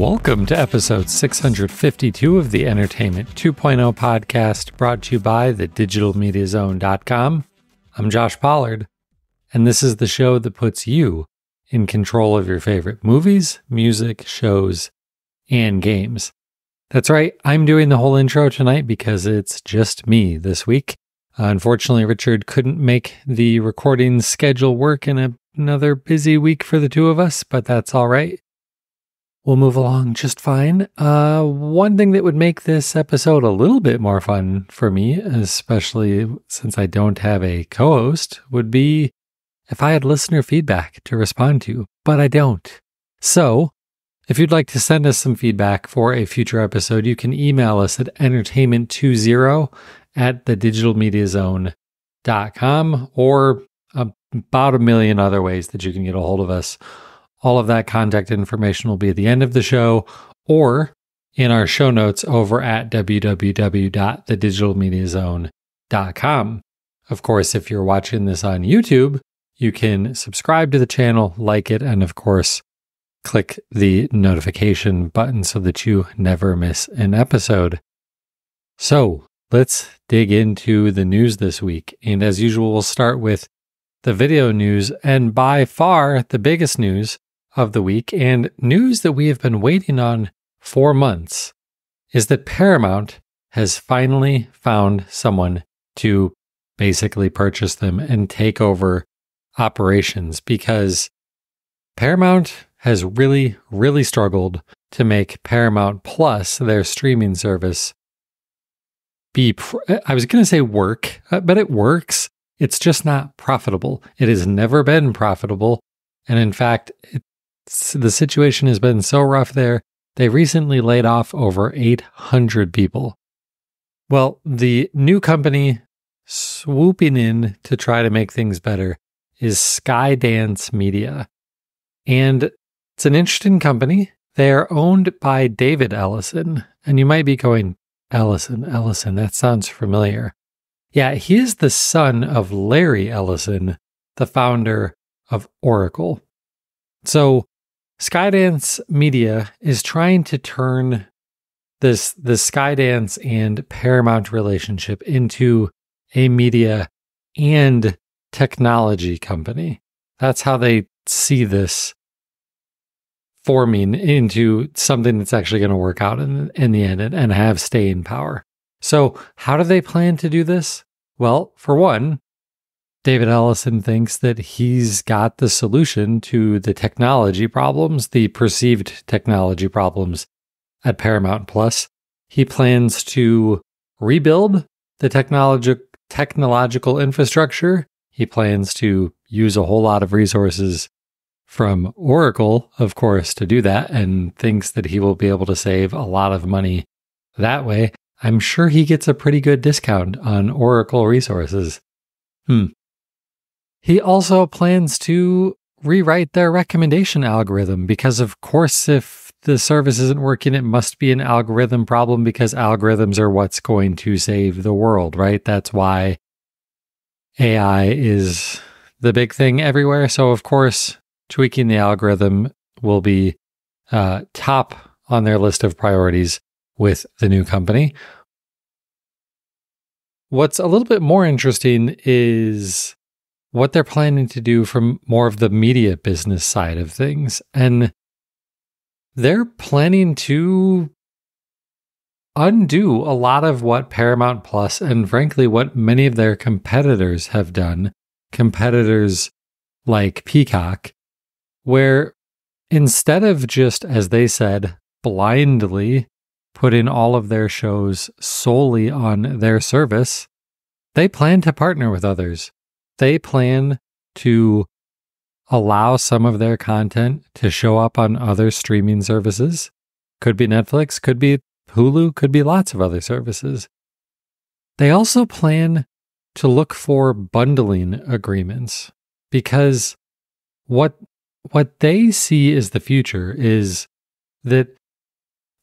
Welcome to episode 652 of the Entertainment 2.0 podcast, brought to you by thedigitalmediazone.com. I'm Josh Pollard, and this is the show that puts you in control of your favorite movies, music, shows, and games. That's right, I'm doing the whole intro tonight because it's just me this week. Unfortunately, Richard couldn't make the recording schedule work in another busy week for the two of us, but that's all right. We'll move along just fine. One thing that would make this episode a little bit more fun for me, especially since I don't have a co-host, would be if I had listener feedback to respond to, but I don't. So, if you'd like to send us some feedback for a future episode, you can email us at entertainment20@thedigitalmediazone.com or about a million other ways that you can get a hold of us. All of that contact information will be at the end of the show or in our show notes over at www.thedigitalmediazone.com. Of course, if you're watching this on YouTube, you can subscribe to the channel, like it, and of course, click the notification button so that you never miss an episode. So let's dig into the news this week. And as usual, we'll start with the video news, and by far the biggest news of the week, and news that we have been waiting on for months, is that Paramount has finally found someone to basically purchase them and take over operations, because Paramount has really, really struggled to make Paramount Plus, their streaming service, I was going to say work, but it works. It's just not profitable. It has never been profitable. And in fact, the situation has been so rough there, they recently laid off over 800 people. Well, the new company swooping in to try to make things better is Skydance Media. And it's an interesting company. They are owned by David Ellison. And you might be going, Ellison, that sounds familiar. Yeah, he is the son of Larry Ellison, the founder of Oracle. So Skydance Media is trying to turn the Skydance and Paramount relationship into a media and technology company. That's how they see this forming into something that's actually going to work out in the end and have staying power. So how do they plan to do this? Well, for one, David Ellison thinks that he's got the solution to the technology problems, the perceived technology problems at Paramount Plus. He plans to rebuild the technological infrastructure. He plans to use a whole lot of resources from Oracle, of course, to do that, and thinks that he will be able to save a lot of money that way. I'm sure he gets a pretty good discount on Oracle resources. He also plans to rewrite their recommendation algorithm because, of course, if the service isn't working, it must be an algorithm problem because algorithms are what's going to save the world, right? That's why AI is the big thing everywhere. So, of course, tweaking the algorithm will be top on their list of priorities with the new company. What's a little bit more interesting is what they're planning to do from more of the media business side of things. And they're planning to undo a lot of what Paramount Plus and frankly what many of their competitors have done, competitors like Peacock, where instead of just, as they said, blindly putting all of their shows solely on their service, they plan to partner with others. They plan to allow some of their content to show up on other streaming services. Could be Netflix, could be Hulu, could be lots of other services. They also plan to look for bundling agreements because what they see as the future is that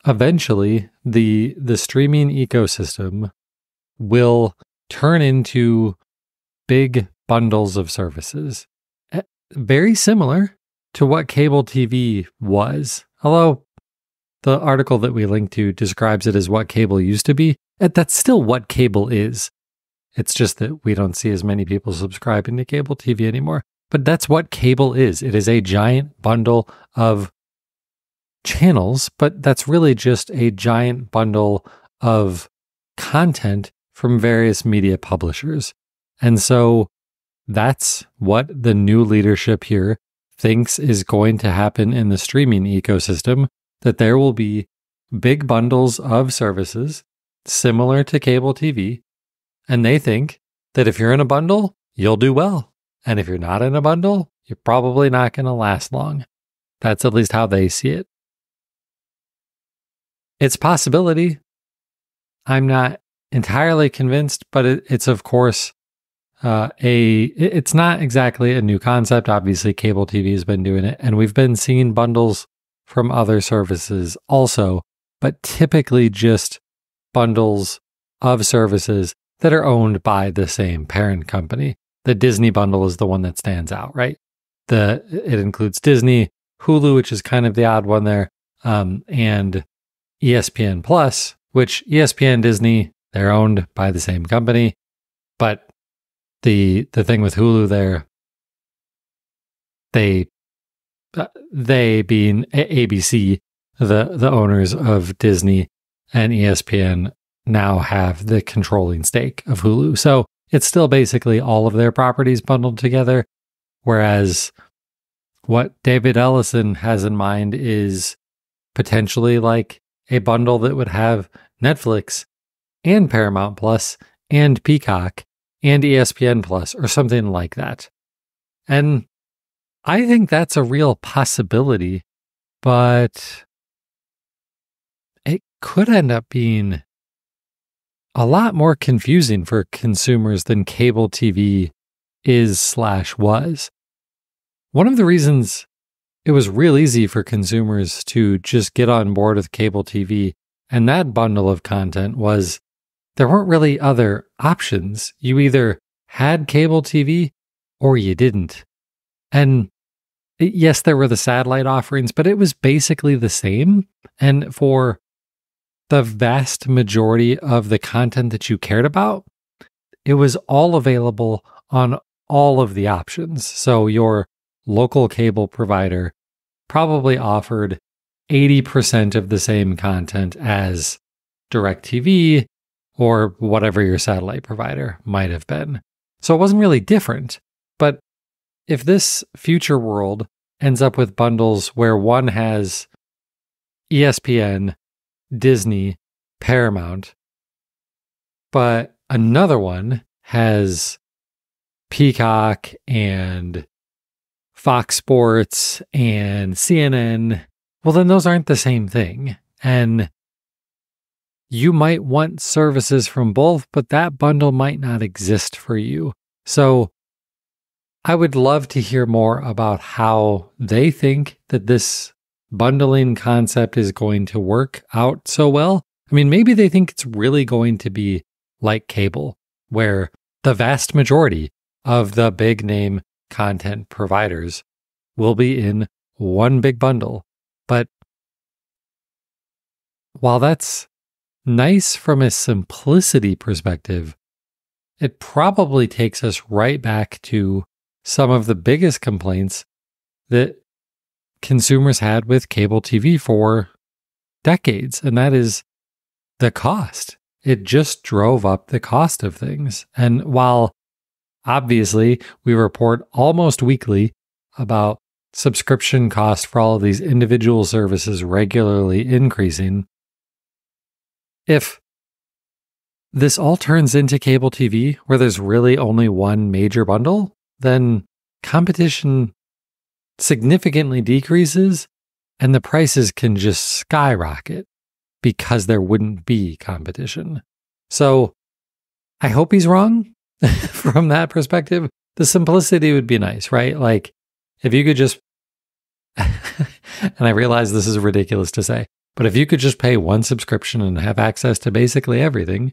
eventually the streaming ecosystem will turn into big bundles of services, very similar to what cable TV was. Although the article that we linked to describes it as what cable used to be. That's still what cable is. It's just that we don't see as many people subscribing to cable TV anymore. But that's what cable is. It is a giant bundle of channels, but that's really just a giant bundle of content from various media publishers. And so that's what the new leadership here thinks is going to happen in the streaming ecosystem, that there will be big bundles of services similar to cable TV. And they think that if you're in a bundle, you'll do well. And if you're not in a bundle, you're probably not going to last long. That's at least how they see it. It's a possibility. I'm not entirely convinced, but it's of course it's not exactly a new concept. Obviously, cable TV has been doing it, and we've been seeing bundles from other services also, but typically just bundles of services that are owned by the same parent company. The Disney bundle is the one that stands out, right? It includes Disney, Hulu, which is kind of the odd one there, and ESPN Plus, which ESPN, Disney, they're owned by the same company. But the thing with Hulu there, they being ABC, the owners of Disney and ESPN, now have the controlling stake of Hulu. So it's still basically all of their properties bundled together. Whereas what David Ellison has in mind is potentially like a bundle that would have Netflix and Paramount Plus and Peacock and ESPN Plus or something like that. And I think that's a real possibility, but it could end up being a lot more confusing for consumers than cable TV is/was. One of the reasons it was real easy for consumers to just get on board with cable TV and that bundle of content was there weren't really other options. You either had cable TV or you didn't. And yes, there were the satellite offerings, but it was basically the same. And for the vast majority of the content that you cared about, it was all available on all of the options. So your local cable provider probably offered 80% of the same content as DirecTV or whatever your satellite provider might have been. So it wasn't really different. But if this future world ends up with bundles where one has ESPN, Disney, Paramount, but another one has Peacock and Fox Sports and CNN, well, then those aren't the same thing. And you might want services from both, but that bundle might not exist for you. So I would love to hear more about how they think that this bundling concept is going to work out so well. I mean, maybe they think it's really going to be like cable, where the vast majority of the big name content providers will be in one big bundle. But while that's nice from a simplicity perspective, it probably takes us right back to some of the biggest complaints that consumers had with cable TV for decades, and that is the cost. It just drove up the cost of things. And while obviously we report almost weekly about subscription costs for all of these individual services regularly increasing, if this all turns into cable TV where there's really only one major bundle, then competition significantly decreases and the prices can just skyrocket because there wouldn't be competition. So I hope he's wrong from that perspective. The simplicity would be nice, right? Like if you could just, and I realize this is ridiculous to say, but if you could just pay one subscription and have access to basically everything,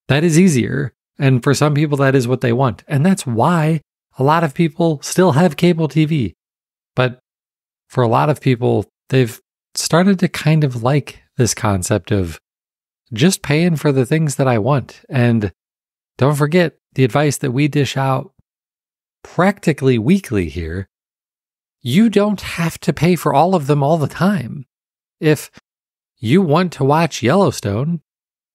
that is easier. And for some people, that is what they want. And that's why a lot of people still have cable TV. But for a lot of people, they've started to kind of like this concept of just paying for the things that I want. And don't forget the advice that we dish out practically weekly here. You don't have to pay for all of them all the time. If you want to watch Yellowstone,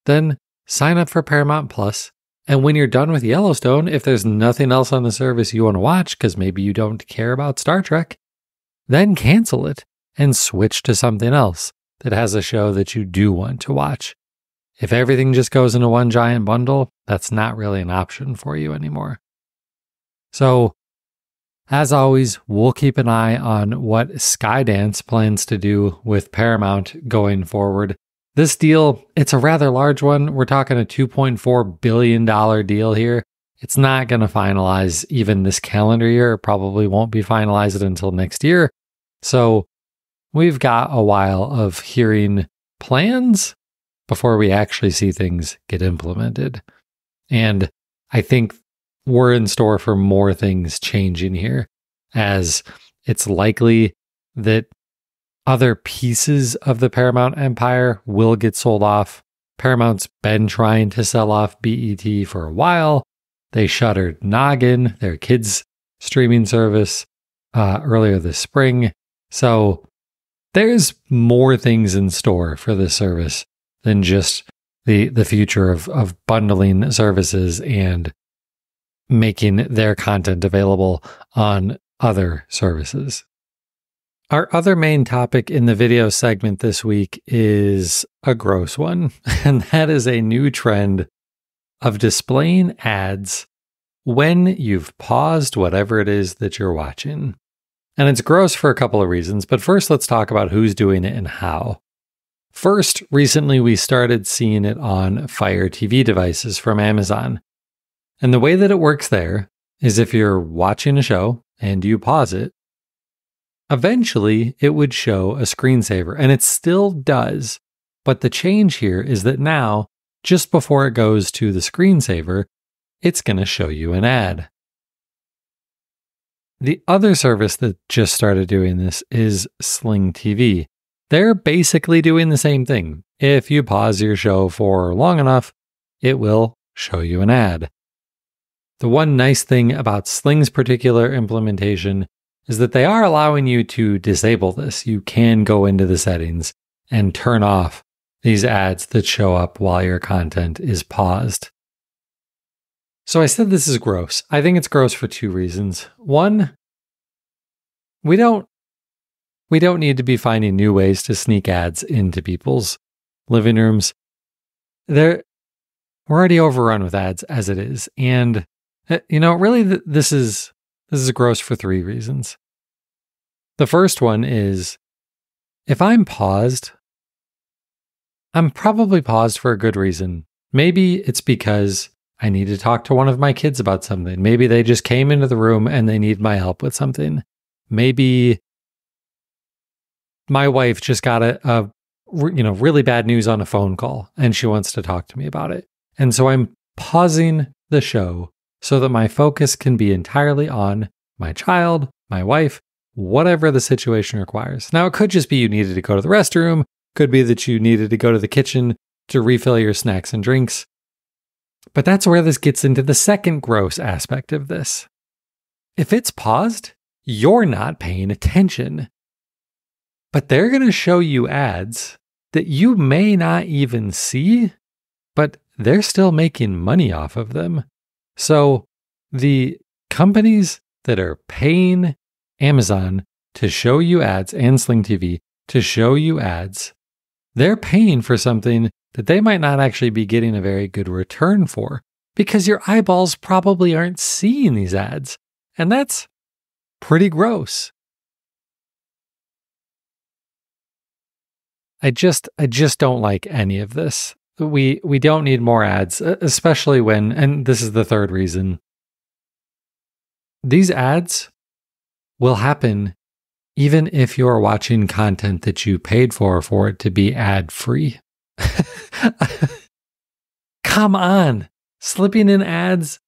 then sign up for Paramount Plus. And when you're done with Yellowstone, if there's nothing else on the service you want to watch, because maybe you don't care about Star Trek, then cancel it and switch to something else that has a show that you do want to watch. If everything just goes into one giant bundle, that's not really an option for you anymore. So, as always, we'll keep an eye on what Skydance plans to do with Paramount going forward. This deal, it's a rather large one. We're talking a $2.4 billion deal here. It's not going to finalize even this calendar year. It probably won't be finalized until next year. So we've got a while of hearing plans before we actually see things get implemented. And I think we're in store for more things changing here, as it's likely that other pieces of the Paramount empire will get sold off. Paramount's been trying to sell off BET for a while. They shuttered Noggin, their kids' streaming service, earlier this spring. So there's more things in store for this service than just the future of bundling services and making their content available on other services. Our other main topic in the video segment this week is a gross one, and that is a new trend of displaying ads when you've paused whatever it is that you're watching. And it's gross for a couple of reasons, but first let's talk about who's doing it and how. First, recently we started seeing it on Fire TV devices from Amazon. And the way that it works there is if you're watching a show and you pause it, eventually it would show a screensaver, and it still does. But the change here is that now, just before it goes to the screensaver, it's going to show you an ad. The other service that just started doing this is Sling TV. They're basically doing the same thing. If you pause your show for long enough, it will show you an ad. The one nice thing about Sling's particular implementation is that they are allowing you to disable this. You can go into the settings and turn off these ads that show up while your content is paused. So I said this is gross. I think it's gross for two reasons. One, we don't need to be finding new ways to sneak ads into people's living rooms. We're already overrun with ads as it is. And, really this is gross for three reasons. The first one is, if I'm paused, I'm probably paused for a good reason. Maybe it's because I need to talk to one of my kids about something. Maybe they just came into the room and they need my help with something. Maybe my wife just got a really bad news on a phone call and she wants to talk to me about it. And so I'm pausing the show so that my focus can be entirely on my child, my wife, whatever the situation requires. Now, it could just be you needed to go to the restroom. Could be that you needed to go to the kitchen to refill your snacks and drinks. But that's where this gets into the second gross aspect of this. If it's paused, you're not paying attention. But they're going to show you ads that you may not even see, but they're still making money off of them. So the companies that are paying Amazon to show you ads and Sling TV to show you ads, they're paying for something that they might not actually be getting a very good return for, because your eyeballs probably aren't seeing these ads. And that's pretty gross. I just don't like any of this. We don't need more ads, especially when, and this is the third reason, these ads will happen even if you're watching content that you paid for it to be ad-free. Come on. Slipping in ads,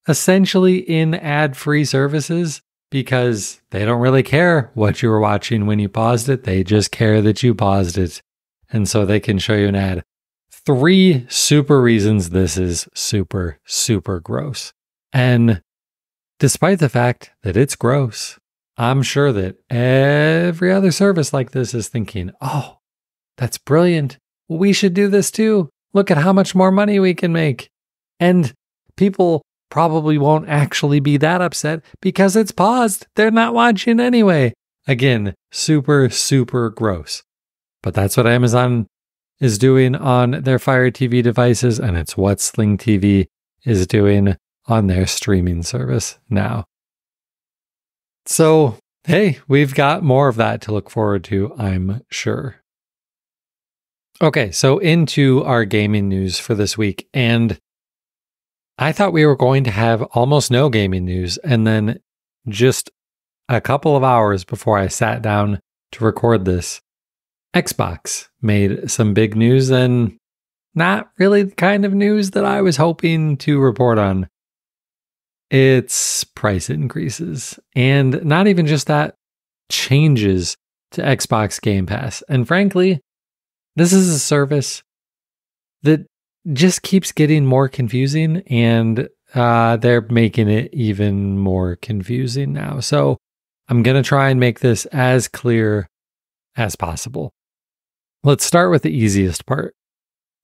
essentially in ad-free services, because they don't really care what you were watching when you paused it. They just care that you paused it. And so they can show you an ad. 3 super reasons this is super, super gross. And despite the fact that it's gross, I'm sure that every other service like this is thinking, oh, that's brilliant. We should do this too. Look at how much more money we can make. And people probably won't actually be that upset because it's paused. They're not watching anyway. Again, super, super gross. But that's what Amazon is doing on their Fire TV devices, and it's what Sling TV is doing on their streaming service now. So, hey, we've got more of that to look forward to, I'm sure. Okay, so into our gaming news for this week. And I thought we were going to have almost no gaming news. And then just a couple of hours before I sat down to record this, Xbox made some big news, and not really the kind of news that I was hoping to report on. It's price increases, and not even just that, changes to Xbox Game Pass. And frankly, this is a service that just keeps getting more confusing, and they're making it even more confusing now. So I'm going to try and make this as clear as possible. Let's start with the easiest part.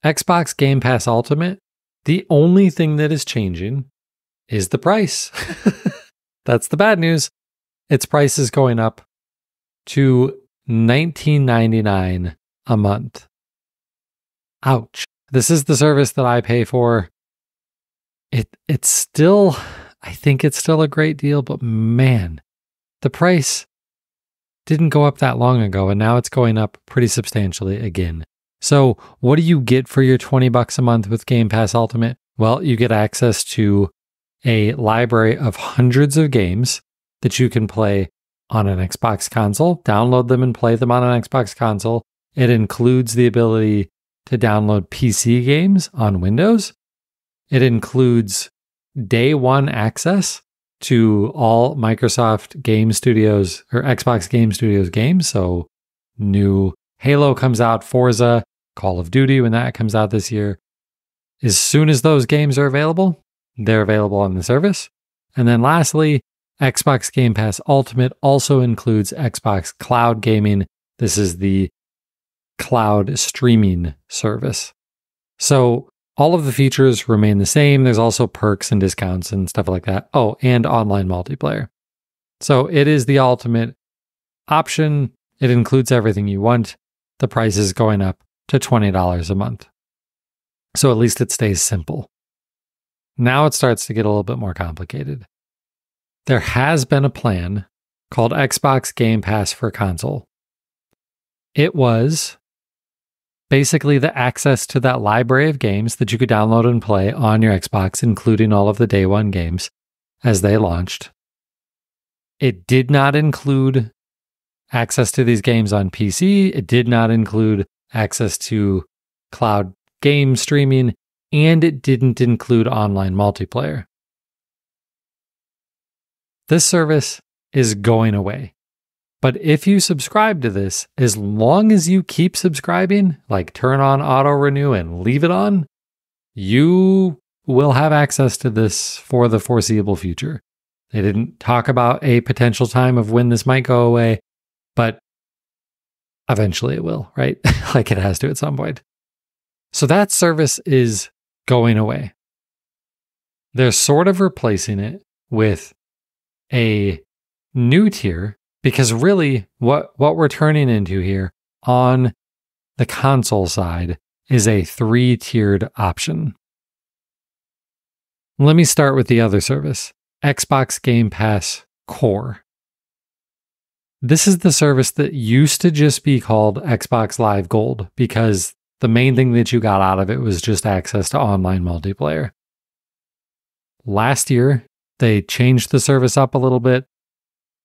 Xbox Game Pass Ultimate, the only thing that is changing is the price. That's the bad news. Its price is going up to $19.99 a month. Ouch. This is the service that I pay for. It's still, I think it's still a great deal, but man, the price didn't go up that long ago, and now it's going up pretty substantially again. So what do you get for your $20 a month with Game Pass Ultimate? Well, you get access to a library of hundreds of games that you can play on an Xbox console, download them and play them on an Xbox console. It includes the ability to download PC games on Windows. It includes day one access to all Microsoft Game Studios or Xbox Game Studios games. So new Halo comes out, Forza, Call of Duty when that comes out this year. As soon as those games are available, they're available on the service. And then lastly, Xbox Game Pass Ultimate also includes Xbox Cloud Gaming. This is the cloud streaming service. So all of the features remain the same. There's also perks and discounts and stuff like that. Oh, and online multiplayer. So it is the ultimate option. It includes everything you want. The price is going up to $20 a month. So at least it stays simple. Now it starts to get a little bit more complicated. There has been a plan called Xbox Game Pass for console. It was basically the access to that library of games that you could download and play on your Xbox, including all of the day one games as they launched. It did not include access to these games on PC. It did not include access to cloud game streaming, and it didn't include online multiplayer. This service is going away. But if you subscribe to this, as long as you keep subscribing, like turn on auto renew and leave it on, you will have access to this for the foreseeable future. They didn't talk about a potential time of when this might go away, but eventually it will, right? Like it has to at some point. So that service is going away. They're sort of replacing it with a new tier, because really what we're turning into here on the console side is a 3-tiered option. Let me start with the other service, Xbox Game Pass Core. This is the service that used to just be called Xbox Live Gold because the main thing that you got out of it was just access to online multiplayer. Last year, they changed the service up a little bit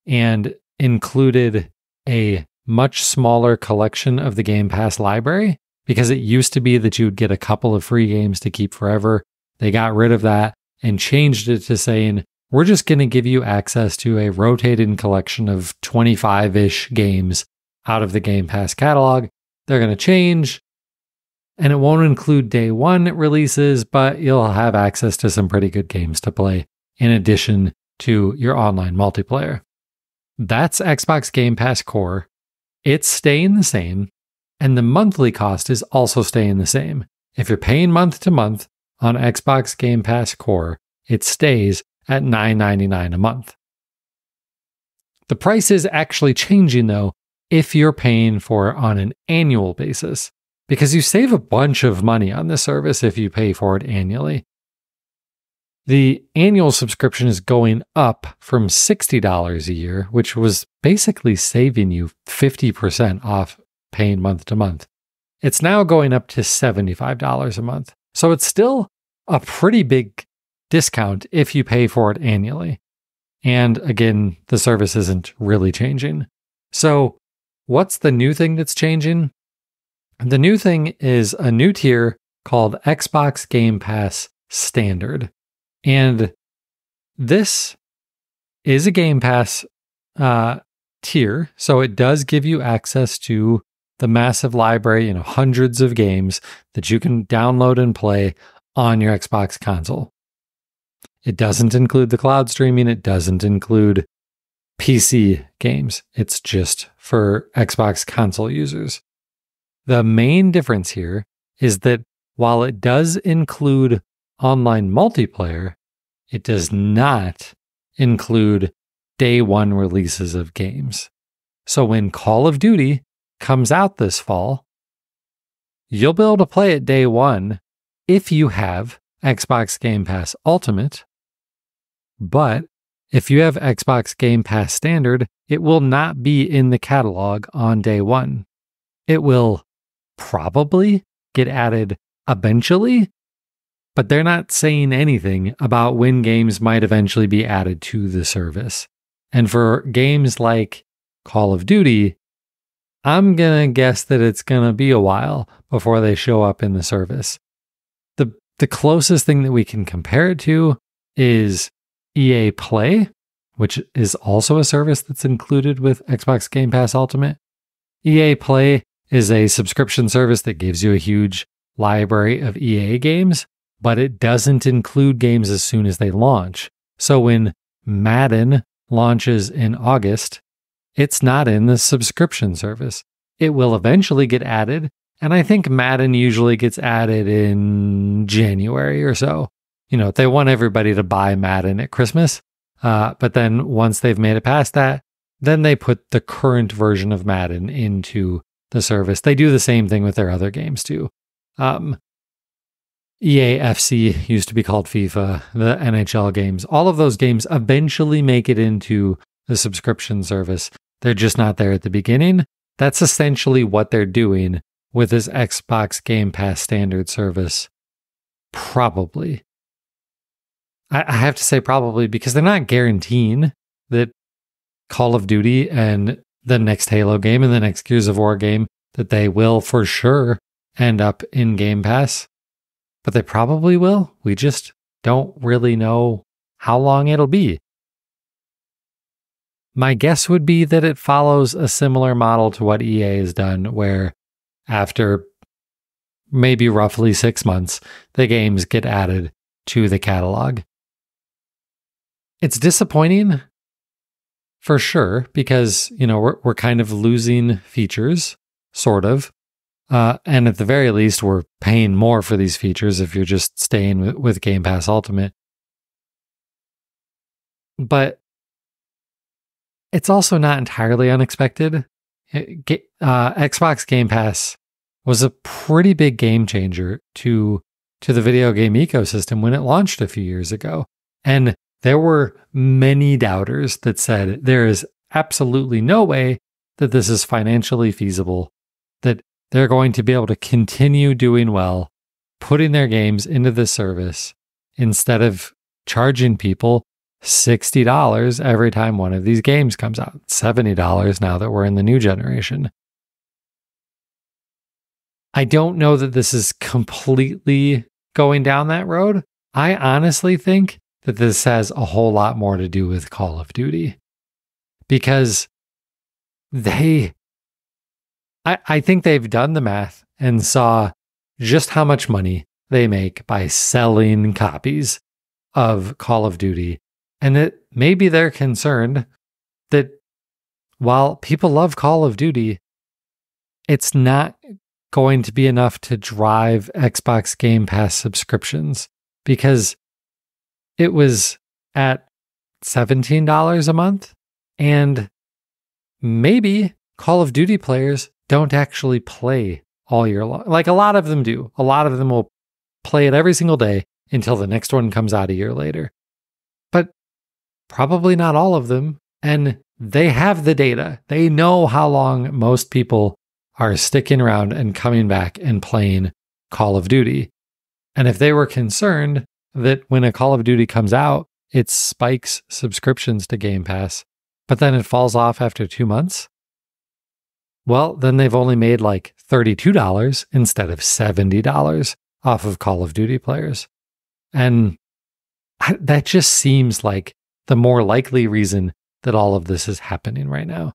and included a much smaller collection of the Game Pass library, because it used to be that you would get a couple of free games to keep forever. They got rid of that and changed it to saying we're just going to give you access to a rotating collection of 25-ish games out of the Game Pass catalog. They're going to change, and it won't include day one releases, but you'll have access to some pretty good games to play in addition to your online multiplayer. That's Xbox Game Pass Core. It's staying the same, and the monthly cost is also staying the same. If you're paying month to month on Xbox Game Pass Core, it stays at $9.99 a month. The price is actually changing, though, if you're paying for it on an annual basis, because you save a bunch of money on this service if you pay for it annually. The annual subscription is going up from $60 a year, which was basically saving you 50% off paying month to month. It's now going up to $75 a month. So it's still a pretty big discount if you pay for it annually. And again, the service isn't really changing. So what's the new thing that's changing? The new thing is a new tier called Xbox Game Pass Standard. And this is a Game Pass tier. So it does give you access to the massive library, hundreds of games that you can download and play on your Xbox console. It doesn't include the cloud streaming. It doesn't include PC games. It's just for Xbox console users. The main difference here is that while it does include online multiplayer, it does not include day one releases of games. So when Call of Duty comes out this fall, you'll be able to play it day one if you have Xbox Game Pass Ultimate. But if you have Xbox Game Pass Standard, it will not be in the catalog on day one. It will probably get added eventually, but they're not saying anything about when games might eventually be added to the service. And for games like Call of Duty, I'm going to guess that it's going to be a while before they show up in the service. The closest thing that we can compare it to is EA Play, which is also a service that's included with Xbox Game Pass Ultimate. EA Play is a subscription service that gives you a huge library of EA games, but it doesn't include games as soon as they launch. So when Madden launches in August, it's not in the subscription service. It will eventually get added, and I think Madden usually gets added in January or so. They want everybody to buy Madden at Christmas, but then once they've made it past that, then they put the current version of Madden into the service. They do the same thing with their other games too. EA FC used to be called FIFA, the NHL games. All of those games eventually make it into the subscription service. They're just not there at the beginning. That's essentially what they're doing with this Xbox Game Pass Standard service. Probably. I have to say probably because they're not guaranteeing that Call of Duty and the next Halo game and the next Gears of War game, that they will for sure end up in Game Pass. But they probably will. We just don't really know how long it'll be. My guess would be that it follows a similar model to what EA has done, where after maybe roughly 6 months, the games get added to the catalog. It's disappointing for sure, because, we're kind of losing features, sort of. And at the very least, we're paying more for these features if you're just staying with Game Pass Ultimate. But it's also not entirely unexpected. Xbox Game Pass was a pretty big game changer to the video game ecosystem when it launched a few years ago. And there were many doubters that said there is absolutely no way that this is financially feasible, that they're going to be able to continue doing well, putting their games into this service instead of charging people $60 every time one of these games comes out. $70 now that we're in the new generation. I don't know that this is completely going down that road. I honestly think that this has a whole lot more to do with Call of Duty. Because I think they've done the math and saw just how much money they make by selling copies of Call of Duty. And that maybe they're concerned that while people love Call of Duty, it's not going to be enough to drive Xbox Game Pass subscriptions, because it was at $17 a month, and maybe Call of Duty players don't actually play all year long. Like, a lot of them do. A lot of them will play it every single day until the next one comes out a year later. But probably not all of them. And they have the data. They know how long most people are sticking around and coming back and playing Call of Duty. And if they were concerned that when a Call of Duty comes out, it spikes subscriptions to Game Pass, but then it falls off after 2 months, well, then they've only made like $32 instead of $70 off of Call of Duty players. And that just seems like the more likely reason that all of this is happening right now.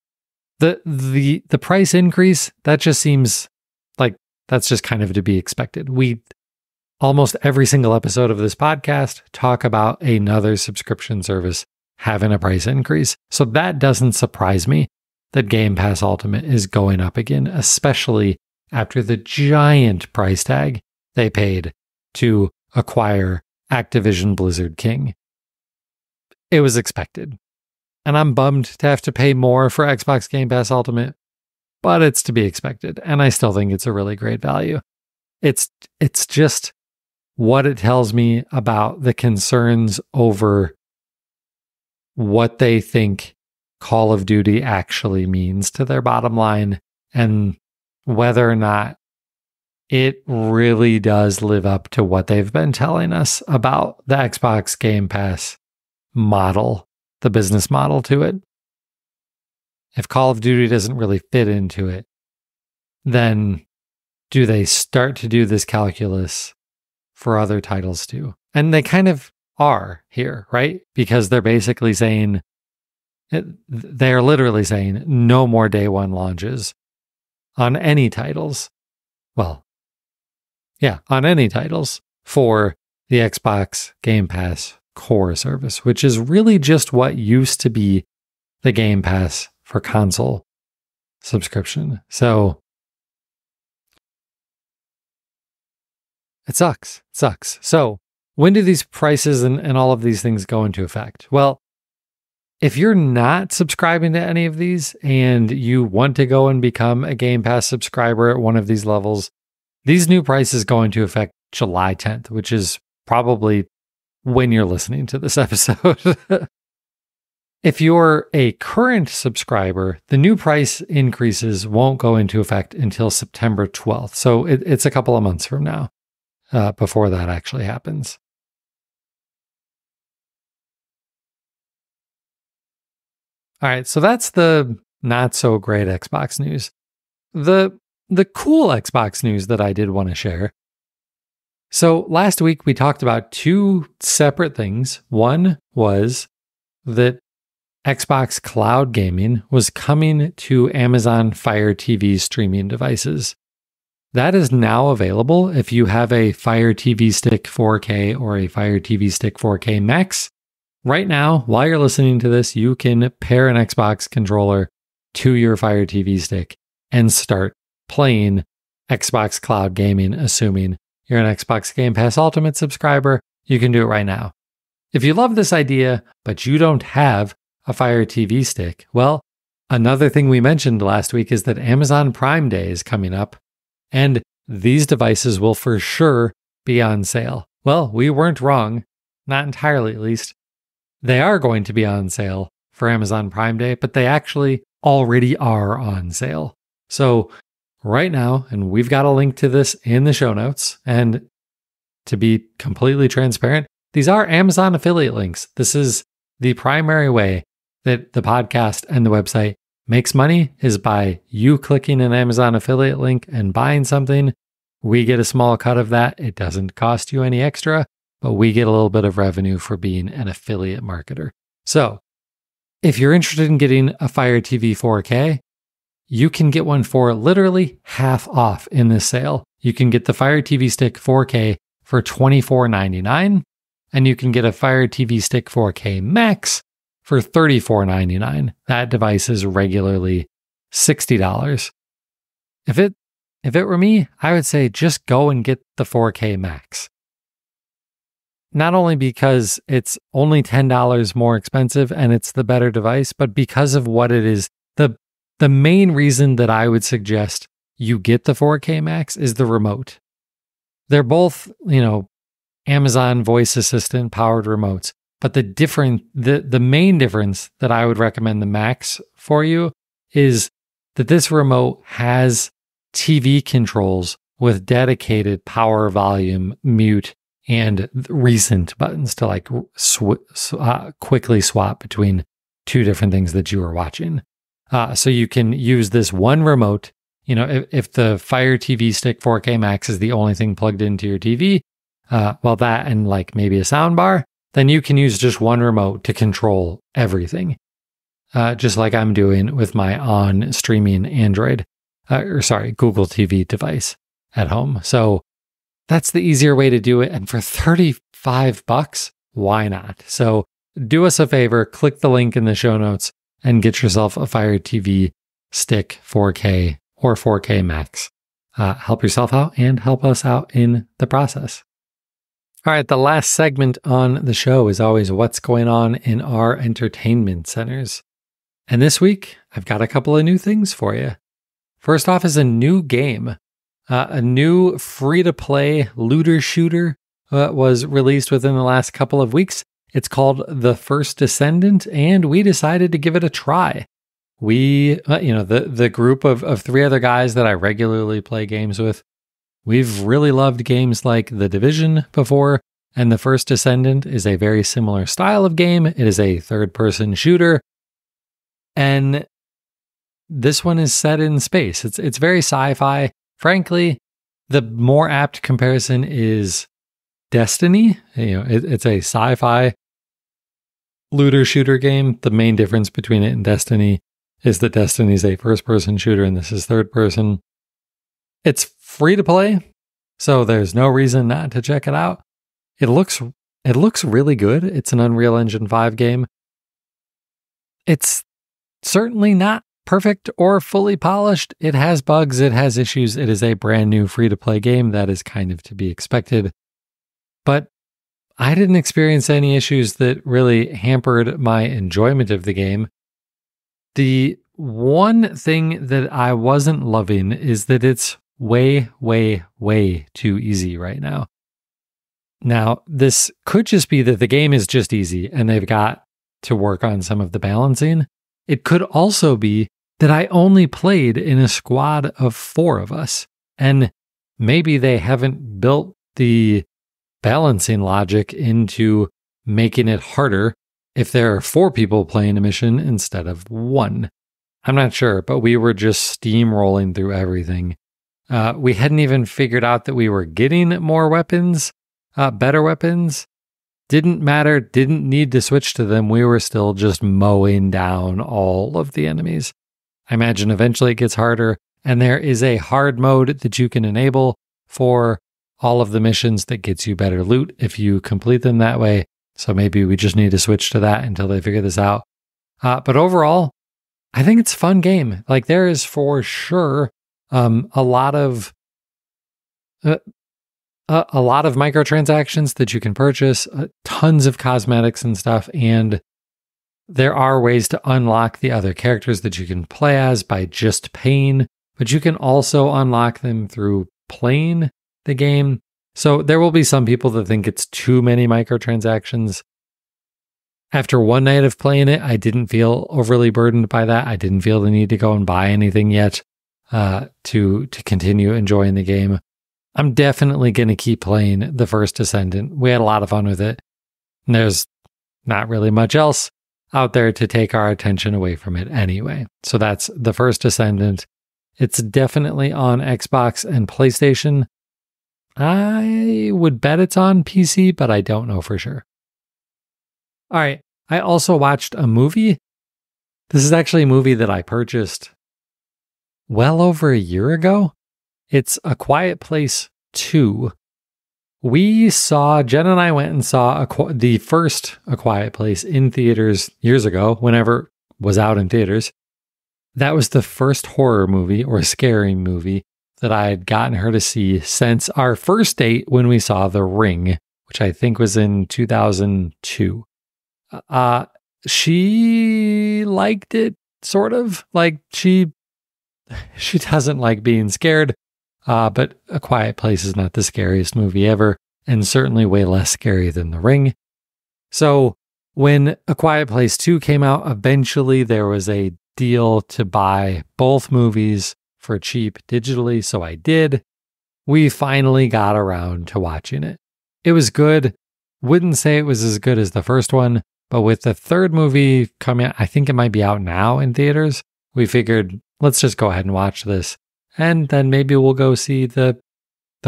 The price increase, that just seems like that's just kind of to be expected. We almost every single episode of this podcast talk about another subscription service having a price increase. So that doesn't surprise me that Game Pass Ultimate is going up again, especially after the giant price tag they paid to acquire Activision Blizzard King. It was expected. And I'm bummed to have to pay more for Xbox Game Pass Ultimate, but it's to be expected. And I still think it's a really great value. It's just what it tells me about the concerns over what they think Call of Duty actually means to their bottom line, and whether or not it really does live up to what they've been telling us about the Xbox Game Pass model, the business model to it. If Call of Duty doesn't really fit into it, then do they start to do this calculus for other titles too? And they kind of are here, right? Because they're basically saying, they're literally saying no more day one launches on any titles. Well, yeah, on any titles for the Xbox Game Pass core service, which is really just what used to be the Game Pass for console subscription. So it sucks. It sucks. So when do these prices and all of these things go into effect? Well, if you're not subscribing to any of these and you want to go and become a Game Pass subscriber at one of these levels, these new prices go into effect July 10th, which is probably when you're listening to this episode. If you're a current subscriber, the new price increases won't go into effect until September 12th. So it's a couple of months from now before that actually happens. All right, so that's the not so great Xbox news. The cool Xbox news that I did want to share. So last week we talked about two separate things. One was that Xbox Cloud Gaming was coming to Amazon Fire TV streaming devices. That is now available if you have a Fire TV Stick 4K or a Fire TV Stick 4K Max. Right now, while you're listening to this, you can pair an Xbox controller to your Fire TV Stick and start playing Xbox Cloud Gaming, assuming you're an Xbox Game Pass Ultimate subscriber. You can do it right now. If you love this idea, but you don't have a Fire TV Stick, well, another thing we mentioned last week is that Amazon Prime Day is coming up, and these devices will for sure be on sale. Well, we weren't wrong, not entirely at least. They are going to be on sale for Amazon Prime Day, but they actually already are on sale. So right now, and we've got a link to this in the show notes, and to be completely transparent, these are Amazon affiliate links. This is the primary way that the podcast and the website makes money, is by you clicking an Amazon affiliate link and buying something. We get a small cut of that. It doesn't cost you any extra, but we get a little bit of revenue for being an affiliate marketer. So if you're interested in getting a Fire TV 4K, you can get one for literally half off in this sale. You can get the Fire TV Stick 4K for $24.99, and you can get a Fire TV Stick 4K Max for $34.99. That device is regularly $60. If it were me, I would say just go and get the 4K Max. Not only because it's only $10 more expensive and it's the better device, but because of what it is. The main reason that I would suggest you get the 4K Max is the remote. They're both, Amazon voice assistant powered remotes, but the main difference that I would recommend the Max for you is that this remote has TV controls with dedicated power, volume, mute, and recent buttons to quickly swap between two different things that you are watching. So you can use this one remote. If the Fire TV Stick 4K Max is the only thing plugged into your TV, that and maybe a sound bar, then you can use just one remote to control everything. Just like I'm doing with my on streaming Google TV device at home. So that's the easier way to do it. And for $35, why not? So do us a favor, click the link in the show notes and get yourself a Fire TV Stick 4K or 4K Max. Help yourself out and help us out in the process. All right, the last segment on the show is always what's going on in our entertainment centers. And this week, I've got a couple of new things for you. First off is a new game. A new free-to-play looter shooter was released within the last couple of weeks. It's called The First Descendant, and we decided to give it a try. We, the group of three other guys that I regularly play games with, we've really loved games like The Division before, and The First Descendant is a very similar style of game. It is a third-person shooter, and this one is set in space. It's very sci-fi. Frankly, the more apt comparison is Destiny. It's a sci-fi looter shooter game. The main difference between it and Destiny is that Destiny is a first-person shooter and this is third-person. It's free to play, so there's no reason not to check it out. It looks really good. It's an Unreal Engine 5 game. It's certainly not perfect or fully polished. It has bugs, it has issues. It is a brand new free-to-play game. That is kind of to be expected. But I didn't experience any issues that really hampered my enjoyment of the game. The one thing that I wasn't loving is that it's way, way, way too easy right now. Now, this could just be that the game is just easy and they've got to work on some of the balancing. It could also be that I only played in a squad of 4 of us, and maybe they haven't built the balancing logic into making it harder if there are 4 people playing a mission instead of 1. I'm not sure, but we were just steamrolling through everything. We hadn't even figured out that we were getting more weapons, better weapons. Didn't matter, didn't need to switch to them. We were still just mowing down all of the enemies. I imagine eventually it gets harder, and there is a hard mode that you can enable for all of the missions that gets you better loot if you complete them that way. So maybe we just need to switch to that until they figure this out. But overall, I think it's a fun game. There is for sure a lot of microtransactions that you can purchase, tons of cosmetics and stuff, and there are ways to unlock the other characters that you can play as by just paying, but you can also unlock them through playing the game. So there will be some people that think it's too many microtransactions. After one night of playing it, I didn't feel overly burdened by that. I didn't feel the need to go and buy anything yet to continue enjoying the game. I'm definitely going to keep playing The First Descendant. We had a lot of fun with it. And there's not really much else out there to take our attention away from it anyway. So that's The First Descendant. It's definitely on Xbox and PlayStation. I would bet it's on PC, but I don't know for sure. All right. I also watched a movie. This is actually a movie that I purchased well over a year ago. It's A Quiet Place 2. Jen and I went and saw the first A Quiet Place in theaters years ago, whenever it was out in theaters. That was the first horror movie or scary movie that I had gotten her to see since our first date when we saw The Ring, which I think was in 2002. She liked it, sort of. Like, she doesn't like being scared, but A Quiet Place is not the scariest movie ever, and certainly way less scary than The Ring. So when A Quiet Place 2 came out, eventually there was a deal to buy both movies for cheap digitally, so I did. We finally got around to watching it. It was good. Wouldn't say it was as good as the first one, but with the third movie coming out, I think it might be out now in theaters, we figured, let's just go ahead and watch this, and then maybe we'll go see the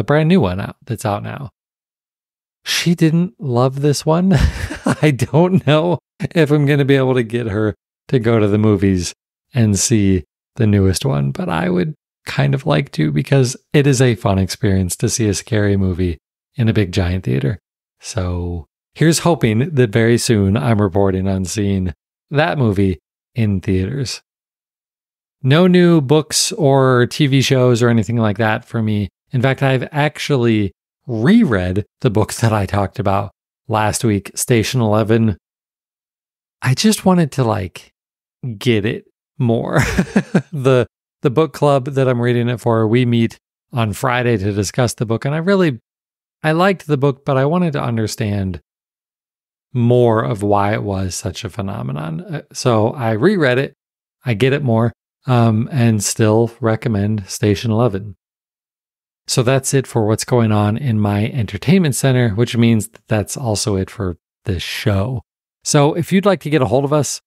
brand new one that's out now. She didn't love this one. I don't know if I'm going to be able to get her to go to the movies and see the newest one, but I would kind of like to, because it is a fun experience to see a scary movie in a big giant theater. So here's hoping that very soon I'm reporting on seeing that movie in theaters. No new books or TV shows or anything like that for me. In fact, I've actually reread the book that I talked about last week, Station 11. I just wanted to get it more. The book club that I'm reading it for, we meet on Friday to discuss the book, and I liked the book, but I wanted to understand more of why it was such a phenomenon. So I reread it, I get it more, and still recommend Station 11. So that's it for what's going on in my entertainment center, which means that's also it for this show. So if you'd like to get a hold of us,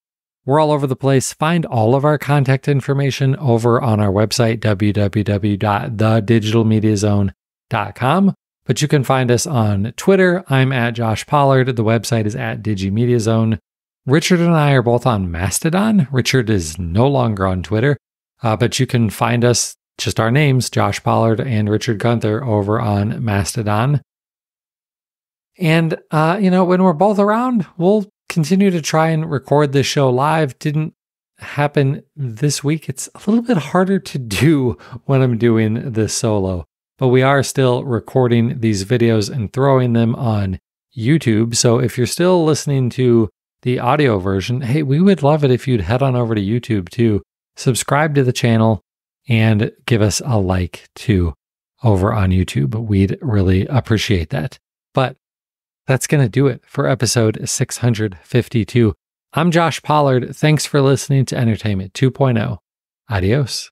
we're all over the place. Find all of our contact information over on our website, www.thedigitalmediazone.com. But you can find us on Twitter. I'm at Josh Pollard. The website is at DigiMediaZone. Richard and I are both on Mastodon. Richard is no longer on Twitter, but you can find us, just our names, Josh Pollard and Richard Gunther, over on Mastodon. And, when we're both around, we'll continue to try and record this show live. Didn't happen this week. It's a little bit harder to do when I'm doing this solo, but we are still recording these videos and throwing them on YouTube. So if you're still listening to the audio version, hey, we would love it if you'd head on over to YouTube too, subscribe to the channel, and give us a like too over on YouTube. We'd really appreciate that. But that's going to do it for episode 652. I'm Josh Pollard. Thanks for listening to Entertainment 2.0. Adios.